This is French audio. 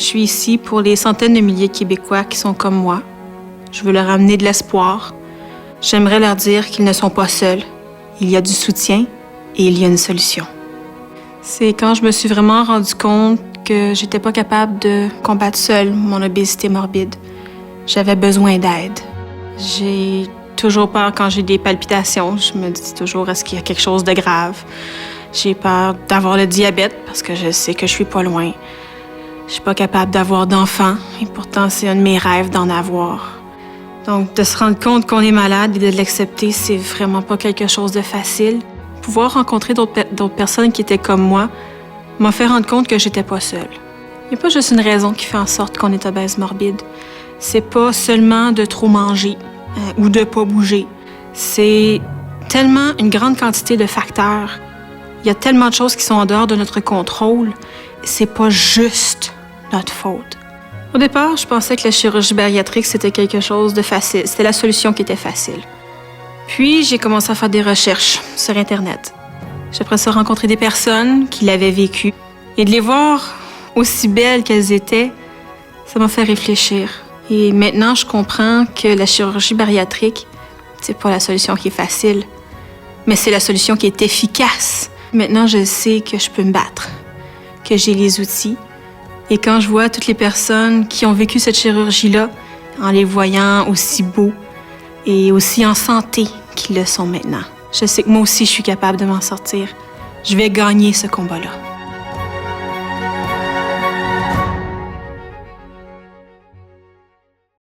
Je suis ici pour les centaines de milliers de Québécois qui sont comme moi. Je veux leur amener de l'espoir. J'aimerais leur dire qu'ils ne sont pas seuls. Il y a du soutien et il y a une solution. C'est quand je me suis vraiment rendu compte que j'étais pas capable de combattre seule mon obésité morbide. J'avais besoin d'aide. J'ai toujours peur quand j'ai des palpitations. Je me dis toujours, est-ce qu'il y a quelque chose de grave? J'ai peur d'avoir le diabète parce que je sais que je suis pas loin. Je suis pas capable d'avoir d'enfants et pourtant c'est un de mes rêves d'en avoir. Donc de se rendre compte qu'on est malade et de l'accepter, c'est vraiment pas quelque chose de facile. Pouvoir rencontrer d'autres personnes qui étaient comme moi m'a fait rendre compte que j'étais pas seule. Il n'y a pas juste une raison qui fait en sorte qu'on est obèse morbide. C'est pas seulement de trop manger ou de pas bouger. C'est tellement une grande quantité de facteurs. Il y a tellement de choses qui sont en dehors de notre contrôle. C'est pas juste notre faute. Au départ, je pensais que la chirurgie bariatrique, c'était quelque chose de facile. C'était la solution qui était facile. Puis, j'ai commencé à faire des recherches sur Internet. J'ai après ça rencontré des personnes qui l'avaient vécu. Et de les voir aussi belles qu'elles étaient, ça m'a fait réfléchir. Et maintenant, je comprends que la chirurgie bariatrique, c'est pas la solution qui est facile, mais c'est la solution qui est efficace. Maintenant, je sais que je peux me battre, que j'ai les outils. Et quand je vois toutes les personnes qui ont vécu cette chirurgie-là, en les voyant aussi beaux et aussi en santé qu'ils le sont maintenant, je sais que moi aussi, je suis capable de m'en sortir. Je vais gagner ce combat-là.